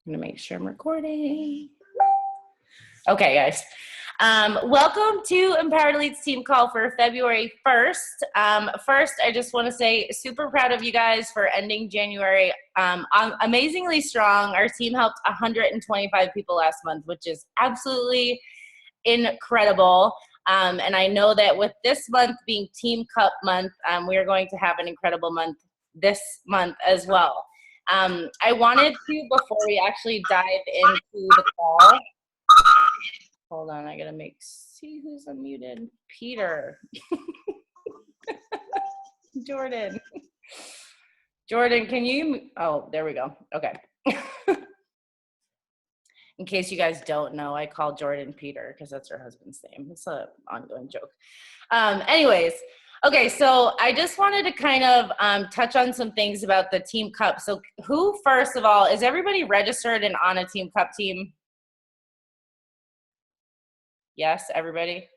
I'm gonna make sure I'm recording. Okay, guys. Welcome to Empowered Leads Team Call for February 1st. First, I just want to say super proud of you guys for ending January amazingly strong. Our team helped 125 people last month, which is absolutely incredible. And I know that with this month being Team Cup month, we are going to have an incredible month this month as well. I wanted to, before we actually dive into the call, hold on, I gotta see who's unmuted. Peter. Jordan, can you, oh, there we go. Okay. In case you guys don't know, I call Jordan Peter because that's her husband's name. It's an ongoing joke. Anyways, okay, so I just wanted to kind of touch on some things about the Team Cup. So who, first of all, is everybody registered and on a Team Cup team? Yes, everybody?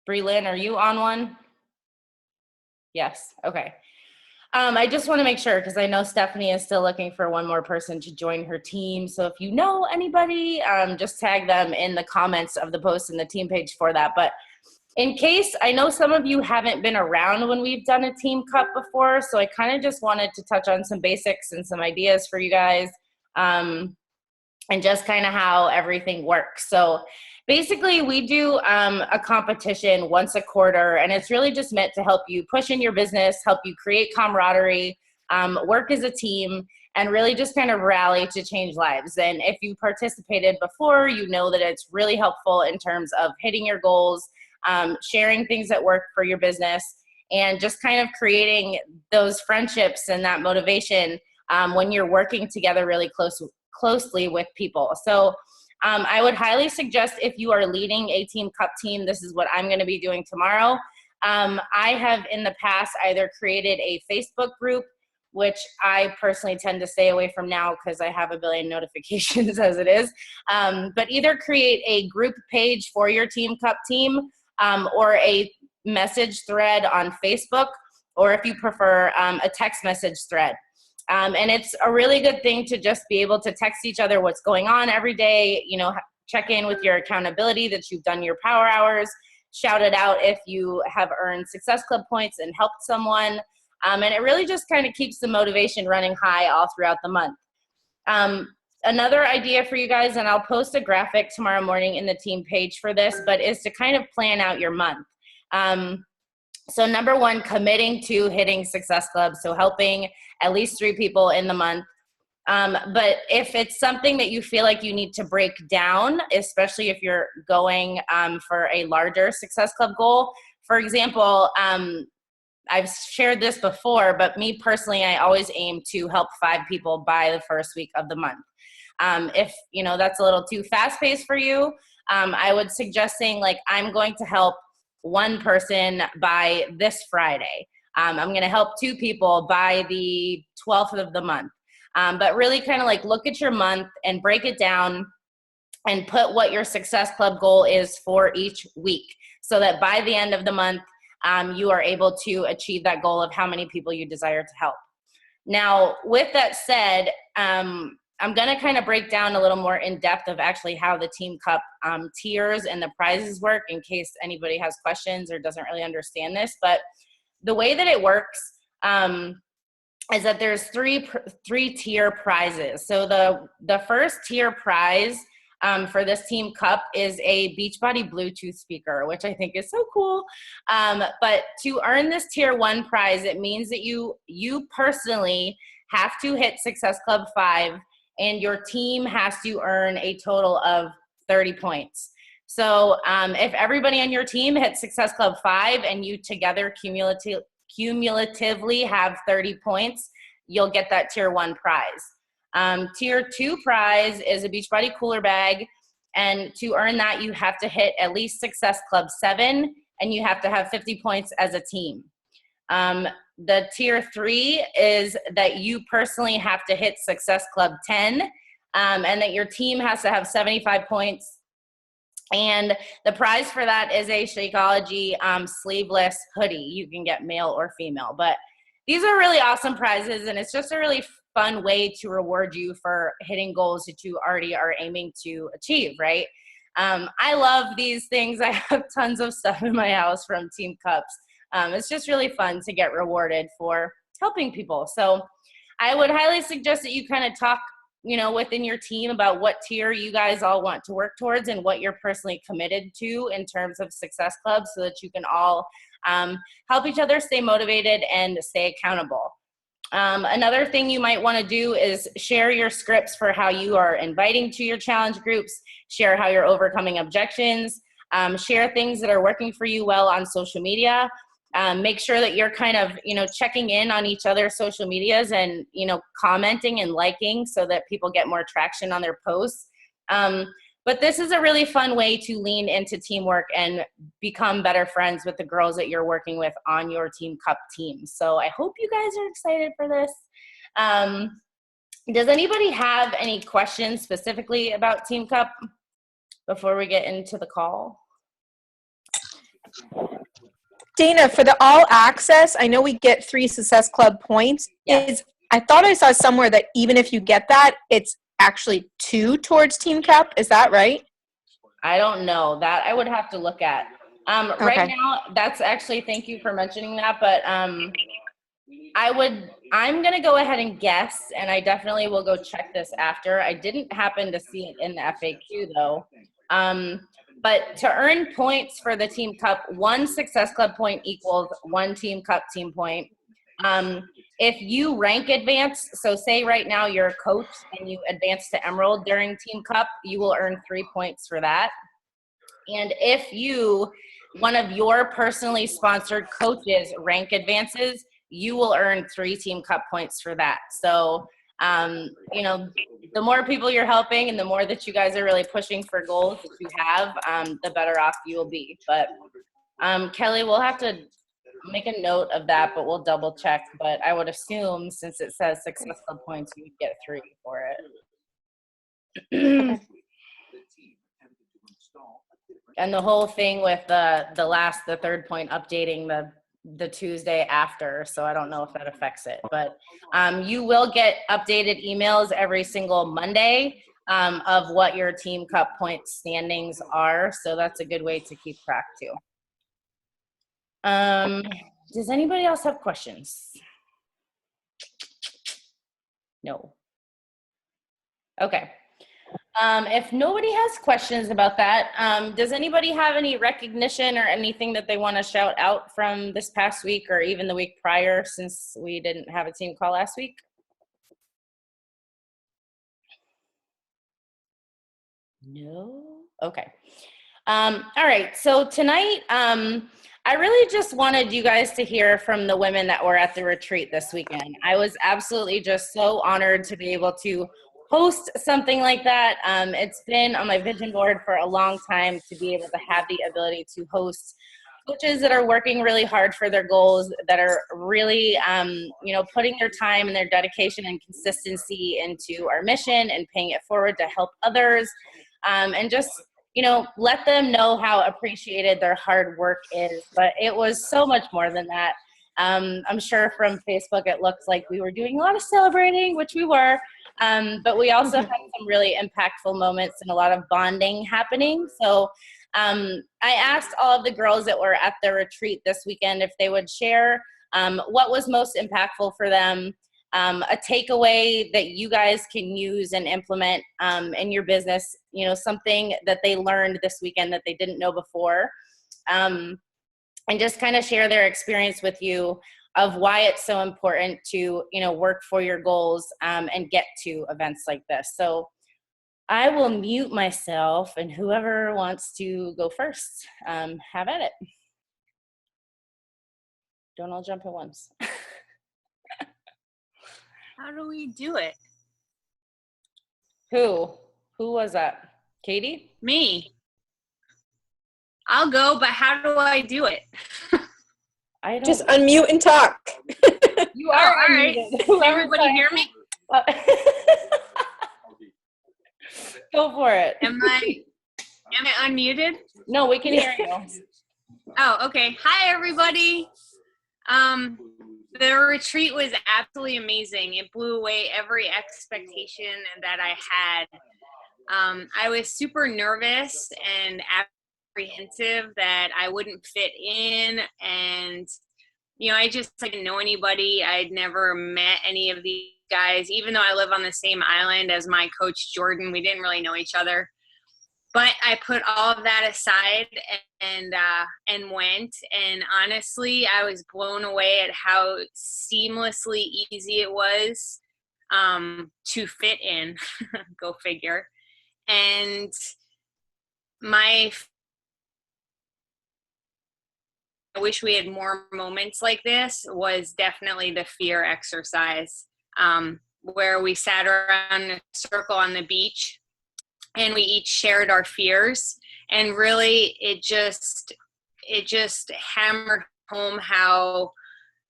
Bree-Lynn, are you on one? Yes, okay. I just want to make sure because I know Stephanie is still looking for one more person to join her team. So if you know anybody, just tag them in the comments of the post in the team page for that. But in case, I know some of you haven't been around when we've done a Team Cup before, so I kind of just wanted to touch on some basics and some ideas for you guys, and just kind of how everything works. So basically, we do a competition once a quarter, and it's really just meant to help you push in your business, help you create camaraderie, work as a team, and really just kind of rally to change lives. And if you participated before, you know that it's really helpful in terms of hitting your goals, sharing things that work for your business, and just kind of creating those friendships and that motivation when you're working together really closely with people. So I would highly suggest, if you are leading a Team Cup team, this is what I'm going to be doing tomorrow. I have in the past either created a Facebook group, which I personally tend to stay away from now because I have a billion notifications as it is, but either create a group page for your Team Cup team, or a message thread on Facebook, or if you prefer, a text message thread. And it's a really good thing to just be able to text each other what's going on every day, you know, check in with your accountability that you've done your power hours, shout it out if you have earned Success Club points and helped someone. And it really just kind of keeps the motivation running high all throughout the month. Another idea for you guys, and I'll post a graphic tomorrow morning in the team page for this, but is to kind of plan out your month. So number one, committing to hitting Success Club, so helping at least 3 people in the month. But if it's something that you feel like you need to break down, especially if you're going for a larger Success Club goal, for example, I've shared this before, but me personally, I always aim to help 5 people by the first week of the month. If you know that's a little too fast-paced for you, I would suggest saying, like, I'm going to help 1 person by this Friday. I'm going to help 2 people by the 12th of the month. But really kind of like look at your month and break it down and put what your Success Club goal is for each week, so that by the end of the month, you are able to achieve that goal of how many people you desire to help. Now, with that said, I'm going to kind of break down a little more in depth of actually how the Team Cup tiers and the prizes work, in case anybody has questions or doesn't really understand this. But the way that it works is that there's three tier prizes. So the first tier prize for this Team Cup is a Beachbody Bluetooth speaker, which I think is so cool. But to earn this tier 1 prize, it means that you personally have to hit Success Club 5, and your team has to earn a total of 30 points. So if everybody on your team hits Success Club 5 and you together cumulatively have 30 points, you'll get that tier 1 prize. Tier 2 prize is a Beachbody cooler bag, and to earn that, you have to hit at least Success Club 7, and you have to have 50 points as a team. The tier 3 is that you personally have to hit Success Club 10, and that your team has to have 75 points. And the prize for that is a Shakeology sleeveless hoodie. You can get male or female, but these are really awesome prizes, and it's just a really fun way to reward you for hitting goals that you already are aiming to achieve, right? I love these things. I have tons of stuff in my house from Team Cups. It's just really fun to get rewarded for helping people. So I would highly suggest that you kind of talk, within your team about what tier you guys all want to work towards and what you're personally committed to in terms of Success Club, so that you can all help each other stay motivated and stay accountable. Another thing you might want to do is share your scripts for how you are inviting to your challenge groups, share how you're overcoming objections, share things that are working for you well on social media. Make sure that you're kind of, checking in on each other's social medias and, commenting and liking so that people get more traction on their posts. But this is a really fun way to lean into teamwork and become better friends with the girls that you're working with on your Team Cup team. So I hope you guys are excited for this. Does anybody have any questions specifically about Team Cup before we get into the call? Dana, for the all access, I know we get 3 Success Club points. Yes. I thought I saw somewhere that even if you get that, it's actually 2 towards Team Cup. Is that right? I don't know. That I would have to look at. Okay. Right now, that's actually, thank you for mentioning that, but I'm going to go ahead and guess, and I definitely will go check this after. I didn't happen to see it in the FAQ though. But to earn points for the Team Cup, 1 Success Club point equals 1 Team Cup team point. If you rank advance, so say right now you're a coach and you advance to Emerald during Team Cup, you will earn 3 points for that. And if one of your personally sponsored coaches rank advances, you will earn 3 Team Cup points for that. So, the more people you're helping and the more that you guys are really pushing for goals that you have, the better off you will be. But Kelly, we'll have to make a note of that, but we'll double check. But I would assume, since it says Success Club points, you would get 3 for it. And the whole thing with the 3rd point updating the Tuesday after, so I don't know if that affects it, but you will get updated emails every single Monday of what your Team Cup point standings are, so that's a good way to keep track too. Does anybody else have questions? No. Okay. If nobody has questions about that, does anybody have any recognition or anything that they want to shout out from this past week or even the week prior, since we didn't have a team call last week? No? Okay. All right. So tonight, I really just wanted you guys to hear from the women that were at the retreat this weekend. I was absolutely just so honored to be able to host something like that. It's been on my vision board for a long time to be able to have the ability to host coaches that are working really hard for their goals, that are really, putting their time and their dedication and consistency into our mission and paying it forward to help others, and just, let them know how appreciated their hard work is. But it was so much more than that. I'm sure from Facebook it looks like we were doing a lot of celebrating, which we were. But we also had some really impactful moments and a lot of bonding happening. So I asked all of the girls that were at the retreat this weekend if they would share what was most impactful for them, a takeaway that you guys can use and implement in your business, something that they learned this weekend that they didn't know before, and just kind of share their experience with you of why it's so important to, work for your goals and get to events like this. So I will mute myself, and whoever wants to go first, have at it. Don't all jump at once. How do we do it? Who was that? Katie? Me. I'll go, but how do I do it? I don't. Just unmute and talk. You are all right. Can everybody hear me? Go for it. Am I unmuted? No, we can hear you. Oh, okay. Hi, everybody. The retreat was absolutely amazing. It blew away every expectation that I had. I was super nervous and apprehensive that I wouldn't fit in, and I just didn't know anybody. I'd never met any of these guys, even though I live on the same island as my coach Jordan. We didn't really know each other, but I put all of that aside and went. And honestly, I was blown away at how seamlessly easy it was to fit in. Go figure. And I wish we had more moments like this was definitely the fear exercise, where we sat around in a circle on the beach and we each shared our fears. And really it just hammered home how,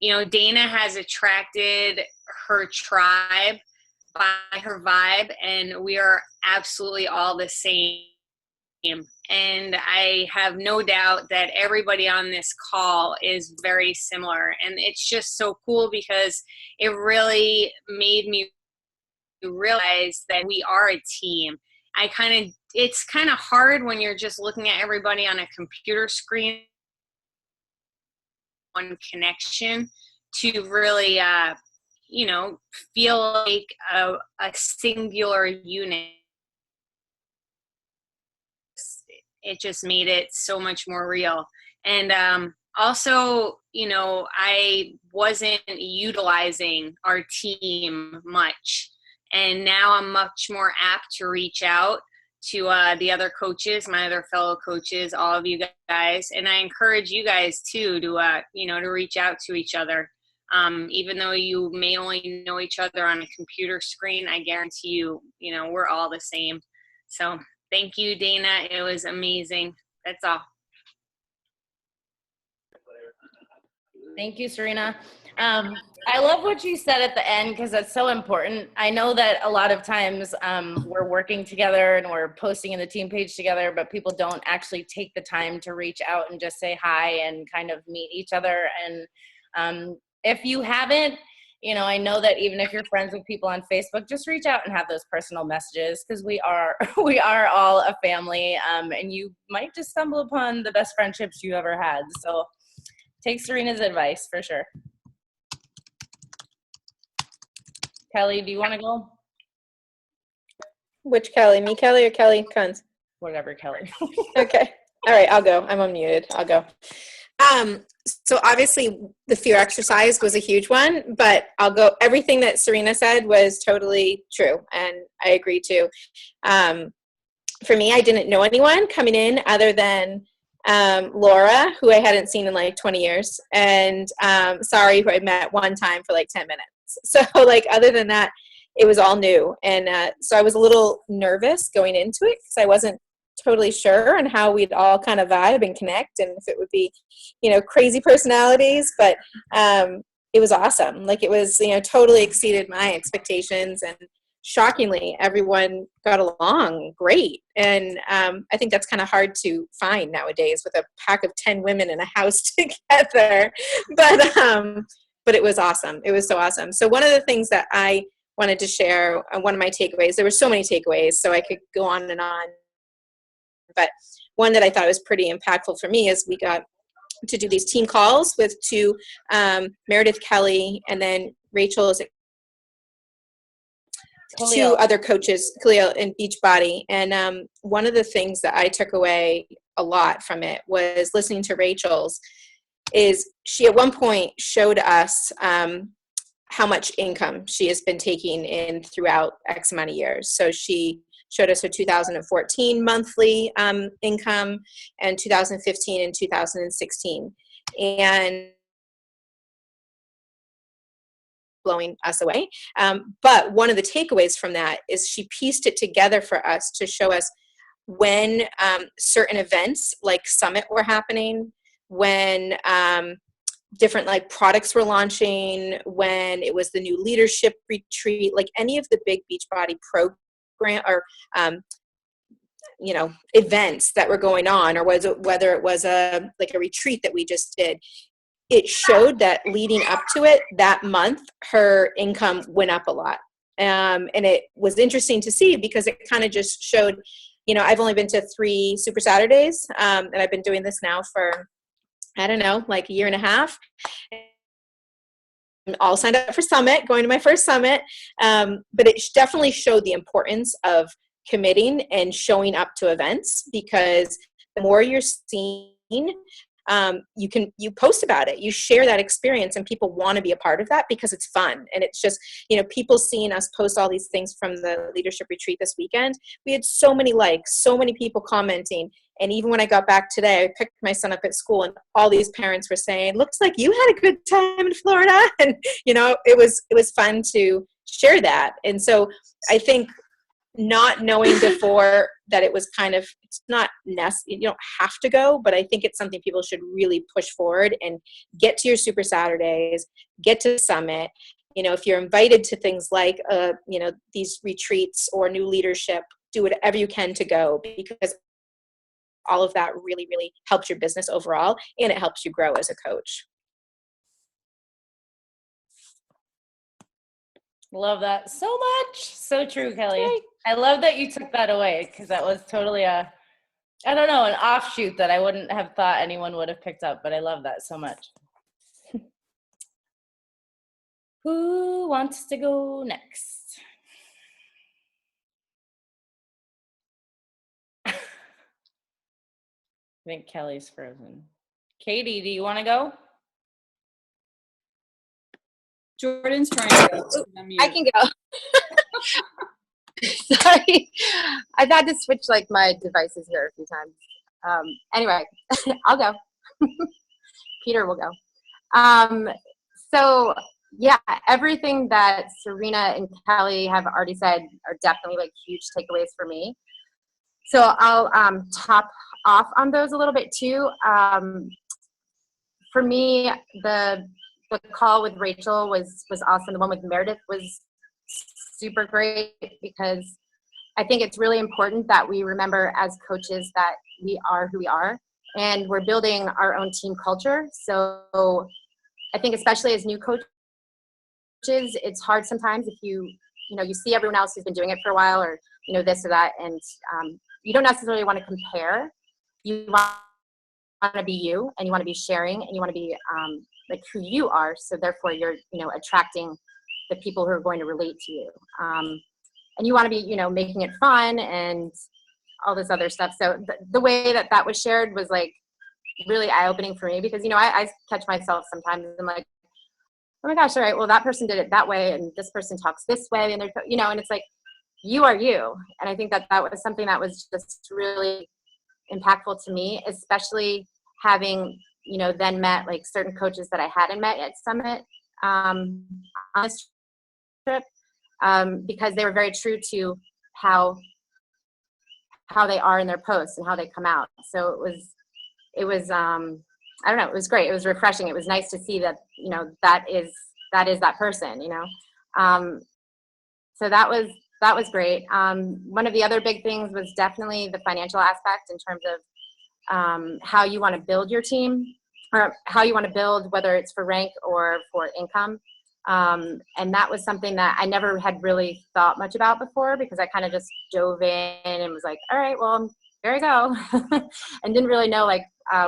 Dana has attracted her tribe by her vibe, and we are absolutely all the same. And I have no doubt that everybody on this call is very similar. And it's just so cool because it really made me realize that we are a team. It's kind of hard when you're just looking at everybody on a computer screen, one connection, to really, feel like a singular unit. It just made it so much more real. And also, I wasn't utilizing our team much. And now I'm much more apt to reach out to the other coaches, my other fellow coaches, all of you guys. And I encourage you guys too to reach out to each other. Even though you may only know each other on a computer screen, I guarantee you, we're all the same. So thank you, Dana. It was amazing. That's all. Thank you, Serena. I love what you said at the end because that's so important. I know that a lot of times we're working together and we're posting in the team page together, but people don't actually take the time to reach out and just say hi and kind of meet each other. And if you haven't, I know that even if you're friends with people on Facebook, just reach out and have those personal messages because we are all a family, and you might just stumble upon the best friendships you ever had. So take Serena's advice for sure. Kelly, do you want to go? Which Kelly? Me, Kelly, or Kelly Kunz? Whatever, Kelly. Okay. All right, I'll go. I'm unmuted. I'll go. So obviously the fear exercise was a huge one, but I'll go. Everything that Serena said was totally true, and I agree too. For me, I didn't know anyone coming in other than Laura, who I hadn't seen in like 20 years, and Sari, who I met one time for like 10 minutes. So like other than that, it was all new. And so I was a little nervous going into it because I wasn't totally sure on how we'd all kind of vibe and connect and if it would be, crazy personalities, but it was awesome. Like it was, totally exceeded my expectations, and shockingly, everyone got along great. And I think that's kind of hard to find nowadays with a pack of 10 women in a house together. But it was awesome. It was so awesome. So one of the things that I wanted to share, one of my takeaways, there were so many takeaways, so I could go on and on. But one that I thought was pretty impactful for me is we got to do these team calls with two, Meredith Kelly, and then Rachel, is it two other coaches, Khalil and Beachbody. And one of the things that I took away a lot from it was listening to Rachel's, is she at one point showed us how much income she has been taking in throughout X amount of years. So she showed us her 2014 monthly income and 2015 and 2016. And blowing us away. But one of the takeaways from that is she pieced it together for us to show us when certain events like Summit were happening, when different like products were launching, when it was the new leadership retreat, like any of the big Beachbody program or events that were going on, or whether it was a retreat that we just did. it showed that leading up to it that month, her income went up a lot. And it was interesting to see because it kind of just showed, I've only been to 3 Super Saturdays, and I've been doing this now for, I don't know, like a year and a half. I'm all signed up for Summit, going to my first Summit. But it definitely showed the importance of committing and showing up to events, because the more you're seen, you post about it, you share that experience, and people want to be a part of that because it's fun. And it's just, people seeing us post all these things from the leadership retreat this weekend. We had so many likes, so many people commenting. And even when I got back today, I picked my son up at school, and all these parents were saying, looks like you had a good time in Florida. And, it was fun to share that. And so I think, not knowing before that it was kind of, it's not necessary, you don't have to go, but I think it's something people should really push forward and get to your Super Saturdays, get to Summit. If you're invited to things like, these retreats or new leadership, do whatever you can to go, because all of that really, really helps your business overall, and it helps you grow as a coach. Love that so much. So true, Kelly. I love that you took that away, because that was totally an offshoot that I wouldn't have thought anyone would have picked up, but I love that so much. Who wants to go next? I think Kelly's frozen. Katie, do you want to go? Jordan's trying to go. I can go. Sorry, I've had to switch my devices here a few times. Anyway, I'll go. Peter will go. So yeah, everything that Serena and Kelly have already said are definitely huge takeaways for me. So I'll top off on those a little bit too. For me, the call with Rachel was awesome. The one with Meredith was super great, because I think it's really important that we remember as coaches that we are who we are, and we're building our own team culture. So I think especially as new coaches, it's hard sometimes if you see everyone else who's been doing it for a while, or this or that, and you don't necessarily want to compare. You want to be you, and you want to be sharing, and you want to be who you are. So therefore you're attracting the people who are going to relate to you, and you want to be making it fun and all this other stuff. So the way that was shared was really eye-opening for me, because I catch myself sometimes and I'm like, oh my gosh, all right, well that person did it that way, and this person talks this way, and they're and it's you are you. And I think that was something that was just really impactful to me, especially having then met certain coaches that I hadn't met at Summit on this trip, because they were very true to how they are in their posts and how they come out. So it was I don't know, it was great. It was refreshing. It was nice to see that that is that person. So that was great. One of the other big things was definitely the financial aspect, in terms of how you want to build your team, or how you want to build, whether it's for rank or for income. And that was something that I never had really thought much about before, because I kind of just dove in and was like, all right, well, there I go. And didn't really know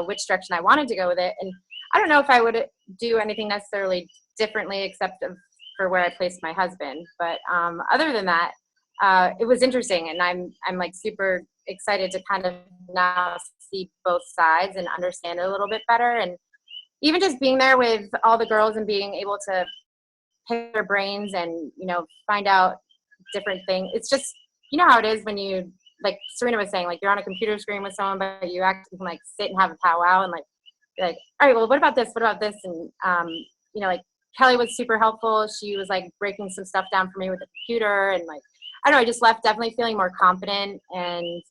which direction I wanted to go with it. And I don't know if I would do anything necessarily differently, except for where I placed my husband. But other than that, it was interesting, and I'm super excited to kind of now see both sides and understand it a little bit better. And even just being there with all the girls and being able to pick their brains and find out different things. It's just how it is when you, like Serena was saying, you're on a computer screen with someone, but you actually can sit and have a powwow and be all right, well, what about this, and Kelly was super helpful. She was breaking some stuff down for me with the computer, and I don't know, I just left definitely feeling more confident, and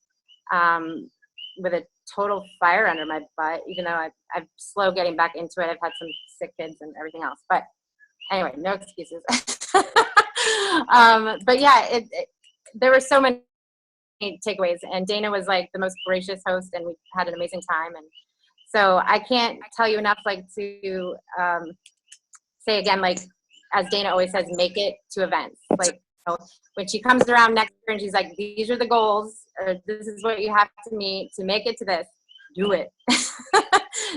with a total fire under my butt, even though I'm slow getting back into it. I've had some sick kids and everything else, but anyway, no excuses. But yeah, there were so many takeaways, and Dana was the most gracious host, and we had an amazing time. And So I can't tell you enough, like, to say again, like, as Dana always says, make it to events. Like, you know, when she comes around next year and she's like, these are the goals, or this is what you have to meet to make it to this, do it.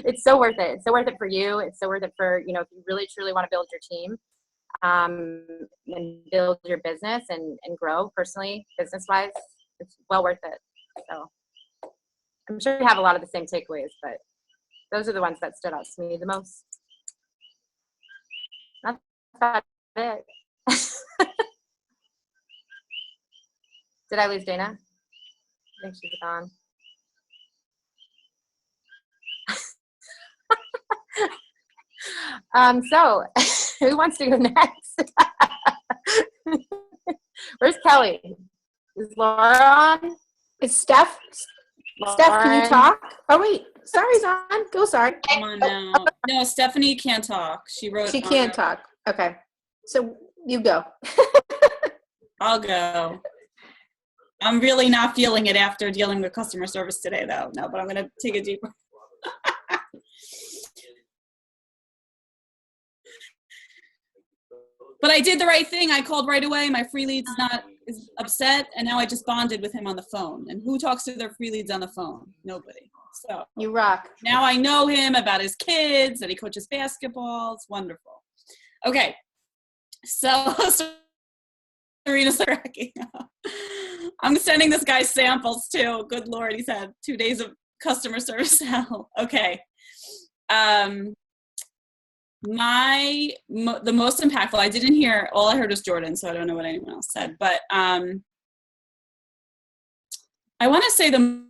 It's so worth it. It's so worth it for you. It's so worth it for, you know, if you really truly want to build your team, and build your business and grow personally, business-wise, it's well worth it. So I'm sure you have a lot of the same takeaways, but those are the ones that stood out to me the most. That's about it. Did I lose Dana? I think she's gone. So who wants to go next? Where's Kelly? Is Laura on? It's Steph. Steph, can you talk? Oh, wait. Sorry's on. Go, sorry. Come on now. No, Stephanie can't talk. She wrote. She can't talk. Okay. So you go. I'll go. I'm really not feeling it after dealing with customer service today, though. No, but I'm going to take a deep breath. But I did the right thing. I called right away. My free lead's is upset, and now I just bonded with him on the phone. And who talks to their free leads on the phone? Nobody. So You rock. now I know him, about his kids, that he coaches basketball. It's wonderful. Okay. So Serena's cracking up. I'm sending this guy samples too. Good Lord, he's had 2 days of customer service hell. Okay. The most impactful, I didn't hear, all I heard was Jordan, so I don't know what anyone else said, but I want to say the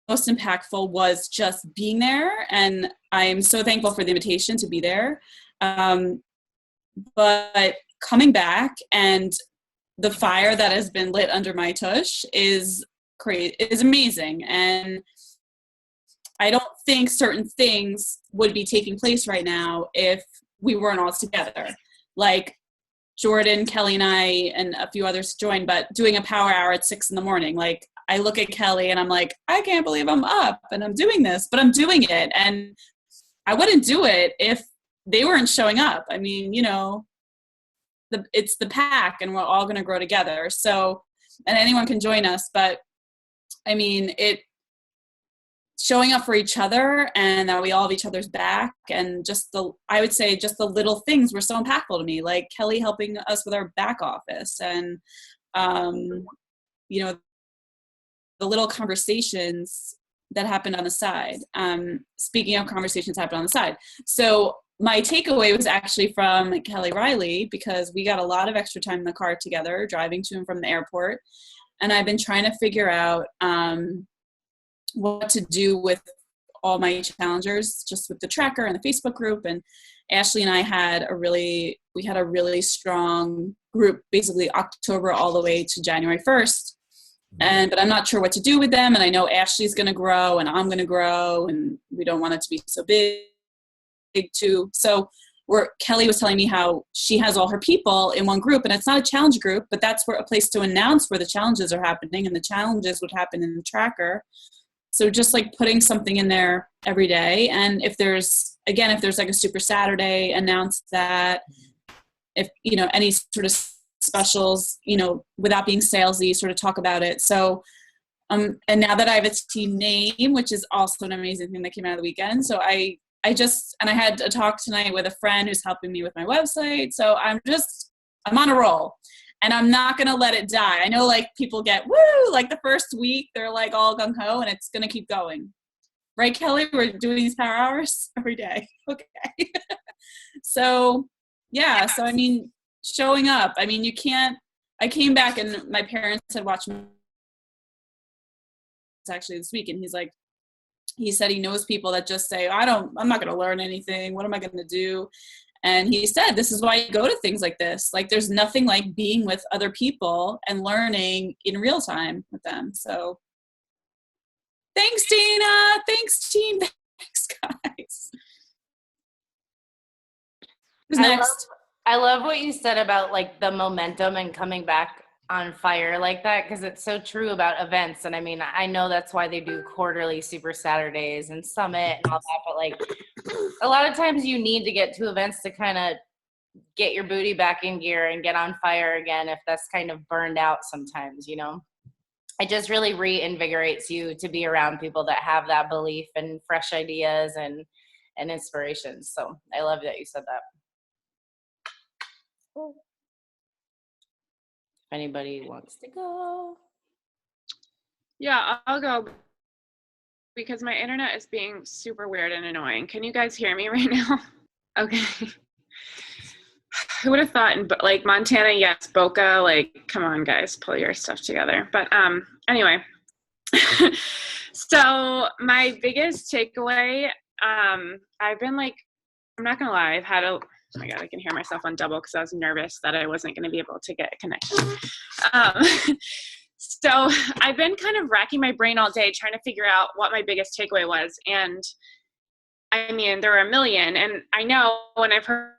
most impactful was just being there, and I'm so thankful for the invitation to be there. But coming back and the fire that has been lit under my tush is amazing, and I don't think certain things would be taking place right now if we weren't all together. Like Jordan, Kelly, and I, and a few others joined, but doing a power hour at 6 a.m. Like, I look at Kelly and I'm like, I can't believe I'm up and I'm doing this, but I'm doing it. And I wouldn't do it if they weren't showing up. I mean, you know, it's the pack, and we're all going to grow together. So, and anyone can join us, but I mean, showing up for each other, and that we all have each other's back, and I would say just the little things were so impactful to me, like Kelly helping us with our back office, and you know, the little conversations that happened on the side. Speaking of conversations happened on the side, so my takeaway was actually from Kelly Riley, because we got a lot of extra time in the car together, driving to and from the airport, and I've been trying to figure out what to do with all my challengers, just with the tracker and the Facebook group. And Ashley and I had a really strong group, basically October all the way to January 1st. But I'm not sure what to do with them. And I know Ashley's going to grow and I'm going to grow, and we don't want it to be so big too. So Kelly was telling me how she has all her people in one group, and it's not a challenge group, but that's a place to announce where the challenges are happening, and the challenges would happen in the tracker. So just like putting something in there every day. And if there's like a Super Saturday, announce that. If, you know, any sort of specials, you know, without being salesy, sort of talk about it. So, and now that I have a team name, which is also an amazing thing that came out of the weekend. So I had a talk tonight with a friend who's helping me with my website. So I'm on a roll. And I'm not going to let it die. I know, like, people get, woo, like the first week, they're like all gung-ho, and it's going to keep going. Right, Kelly? We're doing these power hours every day. Okay. So, yeah. So, I mean, showing up. I mean, I came back and my parents had watched me actually this week, and he said he knows people that just say, I'm not going to learn anything. What am I going to do? And he said, this is why you go to things like this. Like, there's nothing like being with other people and learning in real time with them. So thanks, Dana. Thanks, team. Thanks, guys. Who's next? I love what you said about like the momentum and coming back on fire like that, because it's so true about events. And I mean, I know that's why they do quarterly Super Saturdays and Summit and all that, but like a lot of times you need to get to events to kind of get your booty back in gear and get on fire again if that's kind of burned out sometimes, you know. It just really reinvigorates you to be around people that have that belief and fresh ideas and inspirations. So I love that you said that. If anybody wants to go. Yeah, I'll go because my internet is being super weird and annoying. Can you guys hear me right now? Okay. Who would have thought, but like Montana, yes, Boca, like, come on guys, pull your stuff together. But anyway, so my biggest takeaway, I've been like, I'm not gonna lie, I've had oh my God, I can hear myself on double because I was nervous that I wasn't gonna be able to get a connection. So I've been kind of racking my brain all day trying to figure out what my biggest takeaway was. And I mean, there were a million, and I know when I've heard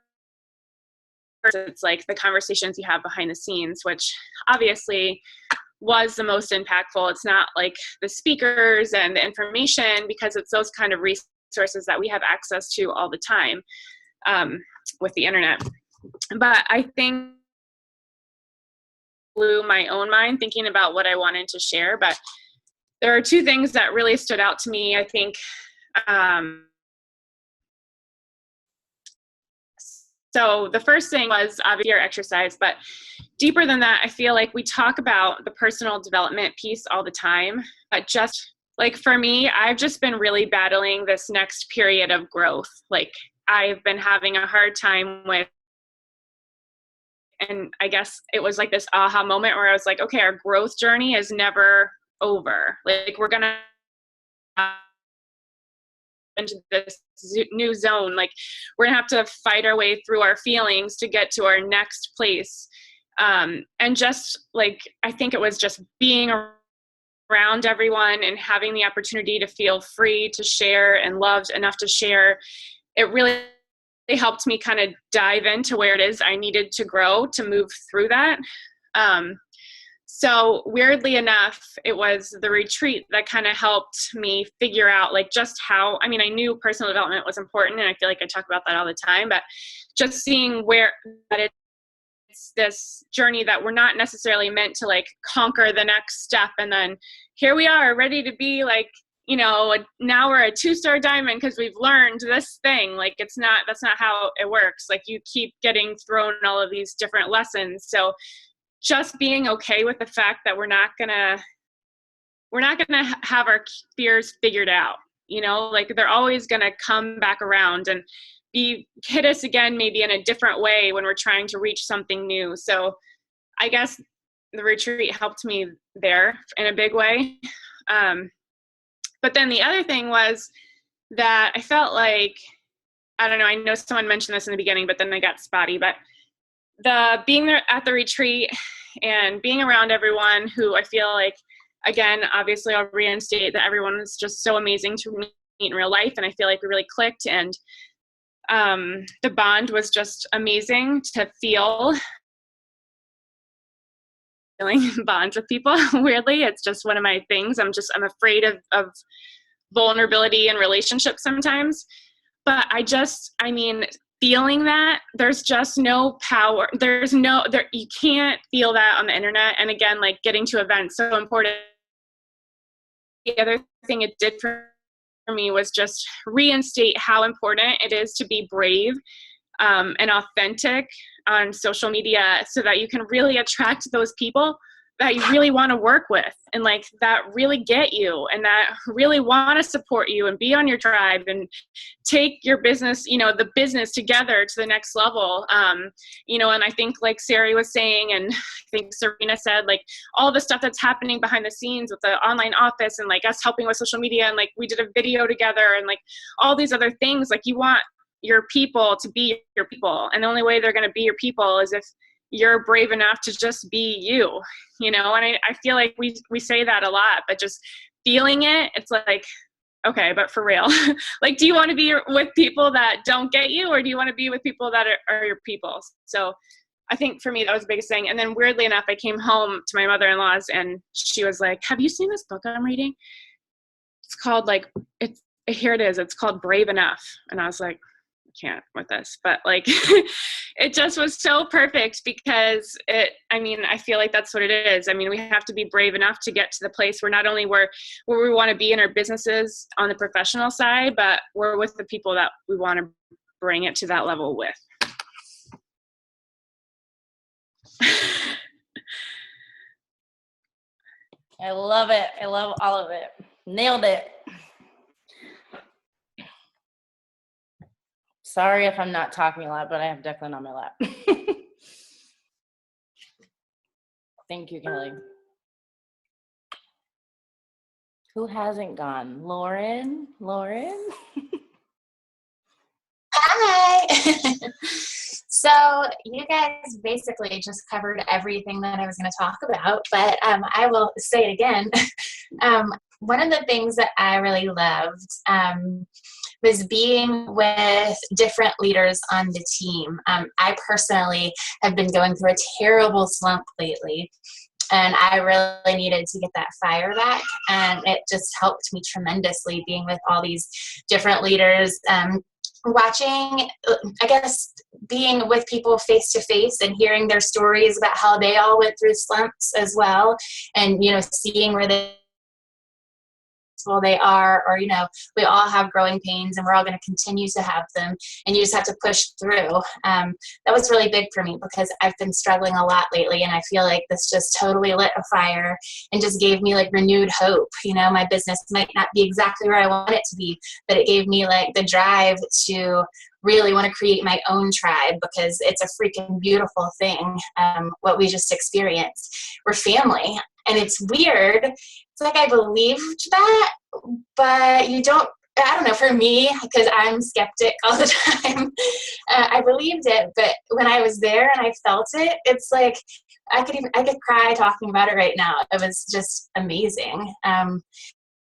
it's like the conversations you have behind the scenes, which obviously was the most impactful. It's not like the speakers and the information, because it's those kind of resources that we have access to all the time with the internet. But I think blew my own mind thinking about what I wanted to share. But there are two things that really stood out to me. I think so the first thing was obviously your exercise, but deeper than that, I feel like we talk about the personal development piece all the time, but just like for me, I've just been really battling this next period of growth. Like I've been having a hard time with, and I guess it was like this aha moment where I was like, okay, our growth journey is never over. Like we're going to into this new zone. Like we're gonna have to fight our way through our feelings to get to our next place. And just like, I think it was just being around everyone and having the opportunity to feel free to share and loved enough to share. It really helped me kind of dive into where it is I needed to grow to move through that. So weirdly enough, it was the retreat that kind of helped me figure out like just how, I mean, I knew personal development was important and I feel like I talk about that all the time, but just seeing where that it's this journey that we're not necessarily meant to like conquer the next step. And then here we are ready to be like, you know, now we're a 2-star diamond because we've learned this thing. Like that's not how it works. Like you keep getting thrown all of these different lessons. So just being okay with the fact that we're not gonna have our fears figured out, you know, like they're always gonna come back around and hit us again, maybe in a different way when we're trying to reach something new. So I guess the retreat helped me there in a big way. But then the other thing was that I felt like, I don't know, I know someone mentioned this in the beginning, but then I got spotty, but being there at the retreat and being around everyone who I feel like, again, obviously I'll reinstate that everyone was just so amazing to meet in real life. And I feel like we really clicked, and the bond was just amazing to feeling bonds with people. Weirdly, it's just one of my things. I'm afraid of vulnerability in relationships sometimes, but I mean, feeling that there's just no power. You can't feel that on the internet. And again, like getting to events, so important. The other thing it did for me was just reinstate how important it is to be brave and authentic on social media so that you can really attract those people that you really want to work with and like that really get you and that really want to support you and be on your tribe and take your business, you know, the business together to the next level. You know, and I think like Sari was saying, and I think Serena said, like all the stuff that's happening behind the scenes with the online office and like us helping with social media. And like we did a video together and like all these other things, like you want your people to be your people. And the only way they're going to be your people is if you're brave enough to just be you, you know? And I feel like we say that a lot, but just feeling it, it's like, okay, but for real, like, do you want to be with people that don't get you, or do you want to be with people that are your people? So I think for me, that was the biggest thing. And then weirdly enough, I came home to my mother-in-law's and she was like, have you seen this book I'm reading? It's called here it is. It's called Brave Enough. And I was like, I can't with this, but like, it just was so perfect because I feel like that's what it is. I mean, we have to be brave enough to get to the place where not only where we want to be in our businesses on the professional side, but we're with the people that we want to bring it to that level with. I love it. I love all of it. Nailed it. Sorry if I'm not talking a lot, but I have Declan on my lap. Thank you, Kelly. Who hasn't gone? Lauren? Hi. So you guys basically just covered everything that I was going to talk about, but I will say it again. One of the things that I really loved was being with different leaders on the team. I personally have been going through a terrible slump lately, and I really needed to get that fire back, and it just helped me tremendously being with all these different leaders. Watching, I guess, being with people face to face and hearing their stories about how they all went through slumps as well, and seeing where they are, or we all have growing pains and we're all going to continue to have them, and you just have to push through. That was really big for me because I've been struggling a lot lately, and I feel like this just totally lit a fire and just gave me like renewed hope. My business might not be exactly where I want it to be, but it gave me like the drive to really want to create my own tribe, because it's a freaking beautiful thing. What we just experienced, we're family, and it's weird. It's like I believed that, but I don't know, for me, because I'm skeptic all the time, I believed it, but when I was there and I felt it, it's like I could cry talking about it right now. It was just amazing.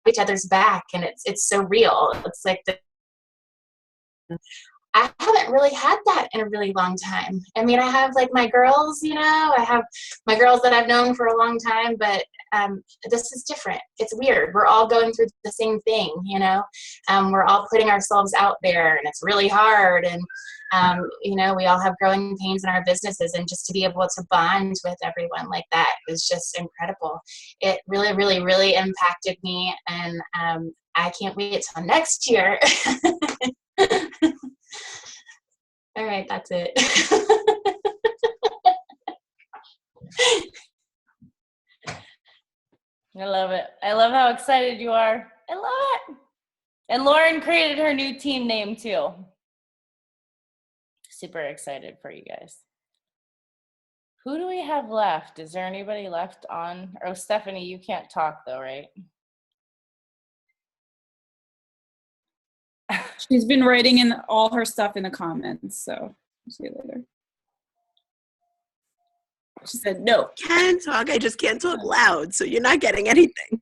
Each other's back, and it's so real. It's like I haven't really had that in a really long time. I mean, I have like my girls, I have my girls that I've known for a long time, but this is different. It's weird. We're all going through the same thing, we're all putting ourselves out there, and it's really hard. And, we all have growing pains in our businesses, and just to be able to bond with everyone like that is just incredible. It really, really, really impacted me, and I can't wait till next year. All right, that's it. I love it. I love how excited you are. I love it. And Lauren created her new team name too. Super excited for you guys. Who do we have left? Is there anybody left on? Oh, Stephanie, you can't talk though, right? She's been writing in all her stuff in the comments, so I'll see you later. She said no. Can talk, I just can't talk loud, so you're not getting anything.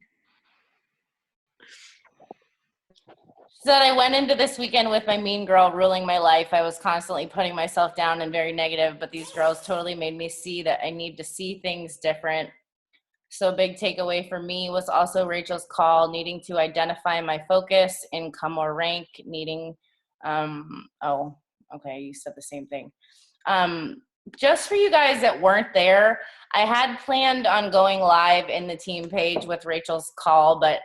So I went into this weekend with my mean girl ruling my life. I was constantly putting myself down and very negative, but these girls totally made me see that I need to see things different. So a big takeaway for me was also Rachel's call, needing to identify my focus, income or rank, needing, oh, okay, you said the same thing. Just for you guys that weren't there, I had planned on going live in the team page with Rachel's call, but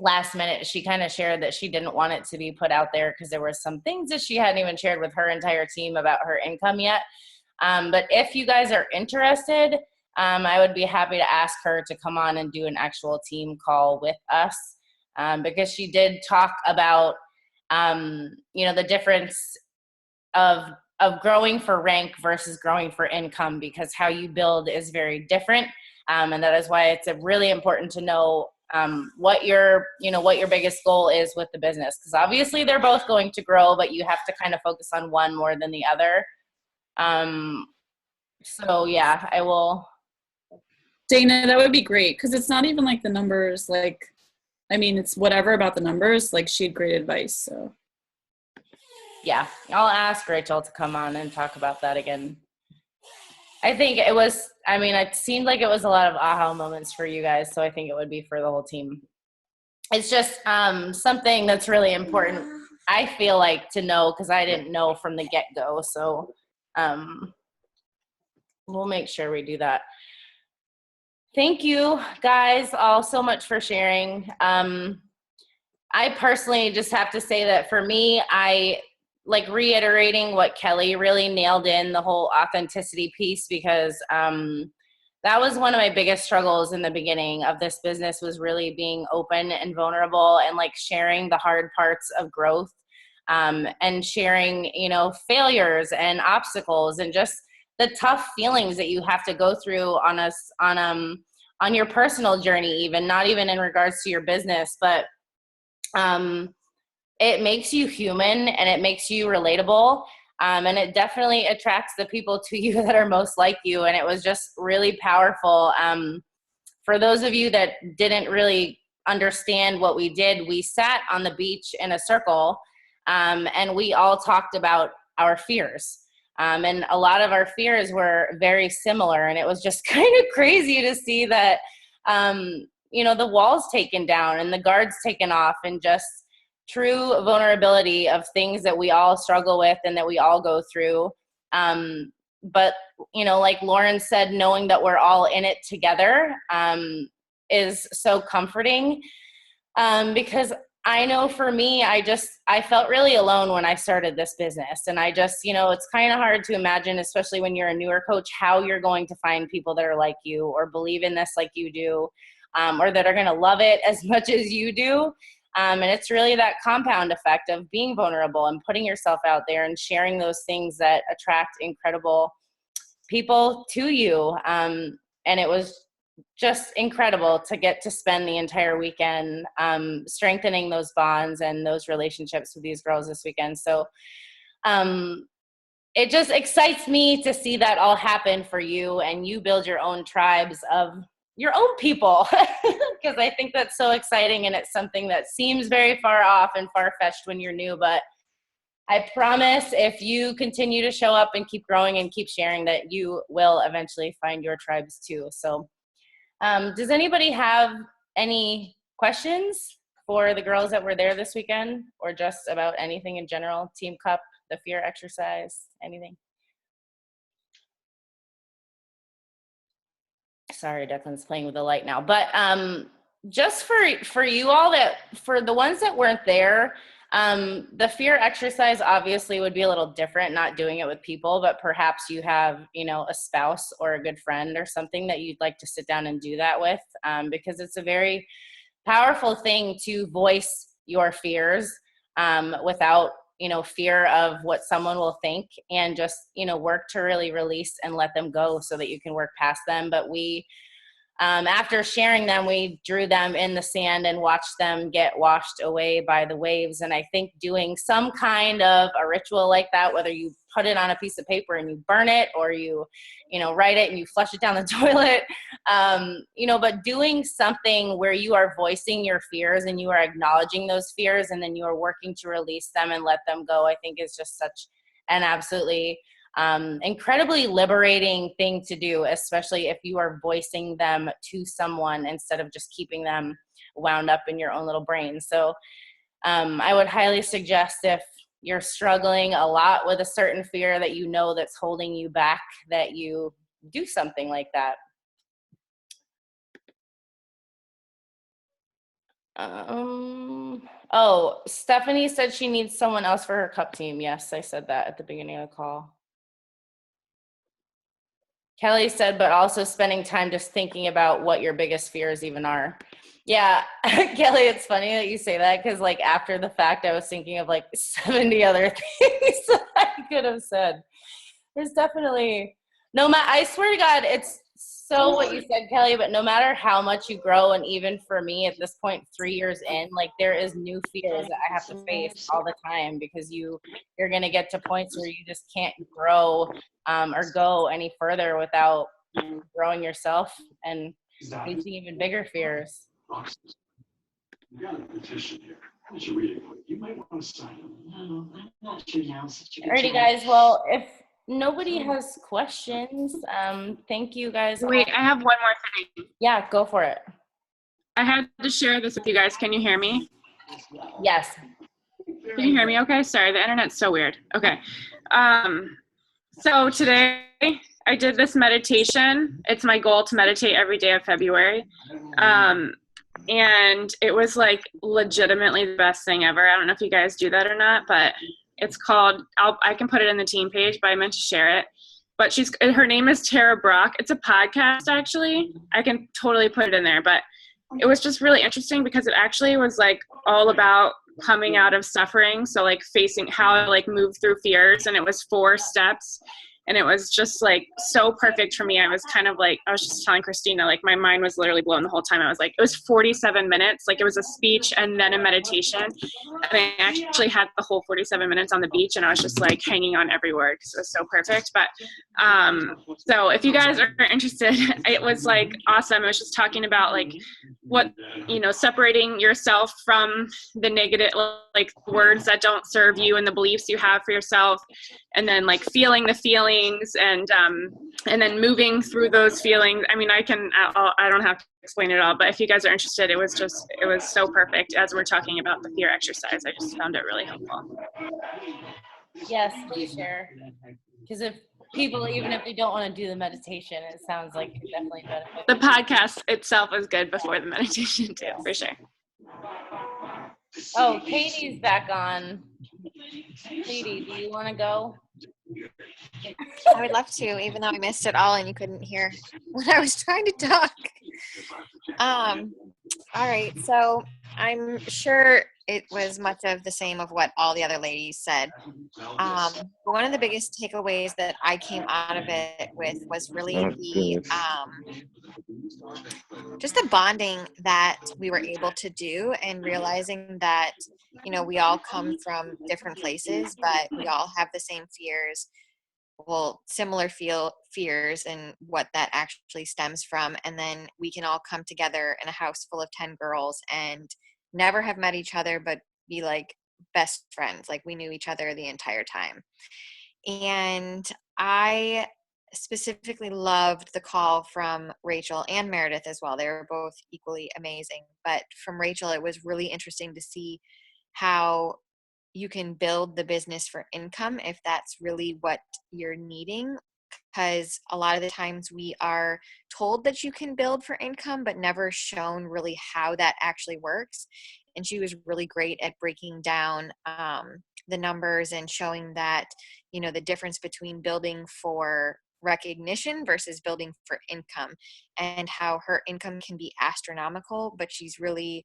last minute she kind of shared that she didn't want it to be put out there because there were some things that she hadn't even shared with her entire team about her income yet. But if you guys are interested, I would be happy to ask her to come on and do an actual team call with us, because she did talk about, the difference of growing for rank versus growing for income, because how you build is very different. And that is why it's really important to know what your biggest goal is with the business, because obviously they're both going to grow, but you have to kind of focus on one more than the other. So yeah, I will. Dana, that would be great, because it's not even like the numbers, it's whatever about the numbers, she had great advice, so. Yeah, I'll ask Rachel to come on and talk about that again I think it was, I mean, it seemed like it was a lot of aha moments for you guys, so I think it would be for the whole team. It's just something that's really important, I feel like, to know, because I didn't know from the get-go. So we'll make sure we do that. Thank you guys all so much for sharing. I personally just have to say that for me, I like reiterating what Kelly really nailed in, the whole authenticity piece, because that was one of my biggest struggles in the beginning of this business, was really being open and vulnerable and like sharing the hard parts of growth, and sharing, you know, failures and obstacles and just the tough feelings that you have to go through on your personal journey, even not even in regards to your business, but it makes you human and it makes you relatable. And it definitely attracts the people to you that are most like you. And it was just really powerful. For those of you that didn't really understand what we did, we sat on the beach in a circle, and we all talked about our fears. And a lot of our fears were very similar. And it was just kind of crazy to see that, you know, the walls taken down and the guards taken off, and just true vulnerability of things that we all struggle with and that we all go through. But, you know, like Lauren said, knowing that we're all in it together is so comforting, because I know for me, I felt really alone when I started this business. And I just, you know, it's kind of hard to imagine, especially when you're a newer coach, how you're going to find people that are like you or believe in this like you do, or that are going to love it as much as you do. And it's really that compound effect of being vulnerable and putting yourself out there and sharing those things that attract incredible people to you. And it was just incredible to get to spend the entire weekend strengthening those bonds and those relationships with these girls this weekend. So it just excites me to see that all happen for you, and you build your own tribes of your own people, because I think that's so exciting, and it's something that seems very far off and far-fetched when you're new, but I promise if you continue to show up and keep growing and keep sharing, that you will eventually find your tribes too. So does anybody have any questions for the girls that were there this weekend, or just about anything in general? Team Cup, the fear exercise, anything? Sorry, Declan's playing with the light now. But just for you all, for the ones that weren't there, the fear exercise obviously would be a little different, not doing it with people, but perhaps you have, you know, a spouse or a good friend or something that you'd like to sit down and do that with, because it's a very powerful thing to voice your fears without, you know, fear of what someone will think, and just, you know, work to really release and let them go so that you can work past them. But we, after sharing them, we drew them in the sand and watched them get washed away by the waves. And I think doing some kind of a ritual like that, whether you put it on a piece of paper and you burn it, or you know, write it and you flush it down the toilet, you know, but doing something where you are voicing your fears and you are acknowledging those fears, and then you are working to release them and let them go, I think is just such an absolutely incredibly liberating thing to do, especially if you are voicing them to someone instead of just keeping them wound up in your own little brain. So I would highly suggest, if you're struggling a lot with a certain fear that you know that's holding you back, that you do something like that. Oh, Stephanie said she needs someone else for her cup team. Yes, I said that at the beginning of the call. Kelly said, but also spending time just thinking about what your biggest fears even are. Yeah, Kelly, it's funny that you say that, because like after the fact, I was thinking of like 70 other things that I could have said. There's definitely, I swear to God, it's so what you said, Kelly, but no matter how much you grow, and even for me at this point, 3 years in, like there is new fears that I have to face all the time, because you're going to get to points where you just can't grow or go any further without growing yourself and facing even bigger fears. We got a petition here. Why don't you read it quick? You might want to sign it. No, I'm not sure now. Alrighty, guys. Well, if nobody has questions. Thank you guys. Wait, all. I have one more thing. Yeah, go for it. I had to share this with you guys. Can you hear me? Yes. Can you hear me okay? Sorry, the internet's so weird. Okay. So today I did this meditation. It's my goal to meditate every day of February. And it was like legitimately the best thing ever. I don't know if you guys do that or not, but it's called, I can put it in the team page, but I meant to share it. But her name is Tara Brock. It's a podcast, actually. I can totally put it in there, but it was just really interesting because it actually was like all about coming out of suffering. So like facing how to like move through fears, and it was 4 steps. And it was just like so perfect for me. I was kind of like, I was just telling Christina, like my mind was literally blown the whole time. I was like, it was 47 minutes. Like it was a speech and then a meditation. And I actually had the whole 47 minutes on the beach, and I was just like hanging on every word because it was so perfect. But so if you guys are interested, it was like awesome. It was just talking about like what, separating yourself from the negative, like words that don't serve you and the beliefs you have for yourself. And then like feeling the feelings and then moving through those feelings. I mean, I don't have to explain it all, but if you guys are interested, it was so perfect as we're talking about the fear exercise. I just found it really helpful. Yes, please share. Because if people, even if they don't want to do the meditation, it sounds like it definitely benefits. The podcast itself was good before the meditation too, for sure. Oh, Katie's back on. Katie, do you want to go? I would love to, even though I missed it all and you couldn't hear when I was trying to talk. All right, so I'm sure it was much of the same of what all the other ladies said. But one of the biggest takeaways that I came out of it with was really just the bonding that we were able to do, and realizing that, we all come from different places, but we all have the same fears. Well, similar fears and what that actually stems from. And then we can all come together in a house full of 10 girls and never have met each other, but be like best friends. Like we knew each other the entire time. And I specifically loved the call from Rachel and Meredith as well. They were both equally amazing. But from Rachel, it was really interesting to see how you can build the business for income if that's really what you're needing, because a lot of the times we are told that you can build for income but never shown really how that actually works. And she was really great at breaking down the numbers and showing that, the difference between building for recognition versus building for income, and how her income can be astronomical, but she's really,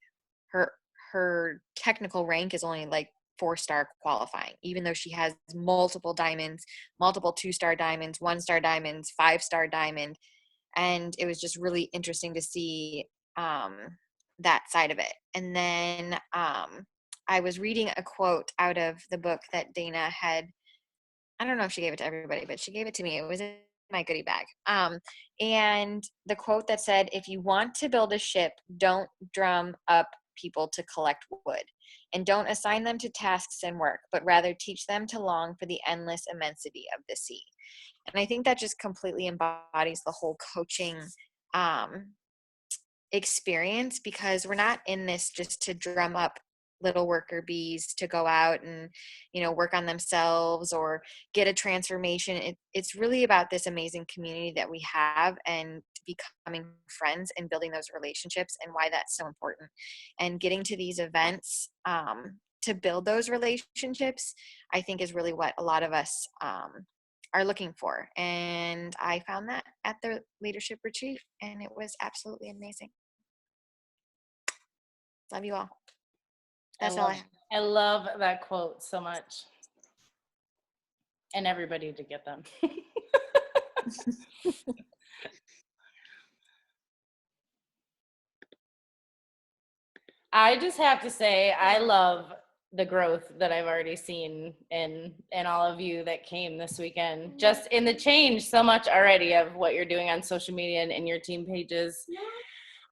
her technical rank is only like 4-star qualifying, even though she has multiple diamonds, multiple 2-star diamonds, 1-star diamonds, 5-star diamond. And it was just really interesting to see that side of it. And then I was reading a quote out of the book that Dana had. I don't know if she gave it to everybody, but she gave it to me. It was in my goodie bag. And the quote that said, "If you want to build a ship, don't drum up people to collect wood, and don't assign them to tasks and work, but rather teach them to long for the endless immensity of the sea." And I think that just completely embodies the whole coaching experience, because we're not in this just to drum up little worker bees to go out and, work on themselves or get a transformation. It's really about this amazing community that we have, and becoming friends and building those relationships, and why that's so important. And getting to these events to build those relationships, I think, is really what a lot of us are looking for. And I found that at the leadership retreat, and it was absolutely amazing. Love you all. That's all I have. I love that quote so much. And everybody to get them. I just have to say, I love the growth that I've already seen in all of you that came this weekend. Just in the change so much already of what you're doing on social media and in your team pages.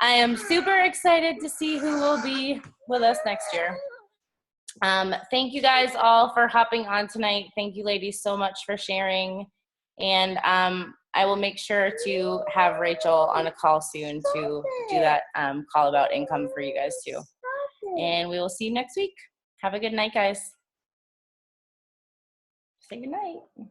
I am super excited to see who will be with us next year. Thank you guys all for hopping on tonight. Thank you, ladies, so much for sharing. And I will make sure to have Rachel on a call soon to do that call about income for you guys too. And we will see you next week. Have a good night, guys. Say good night.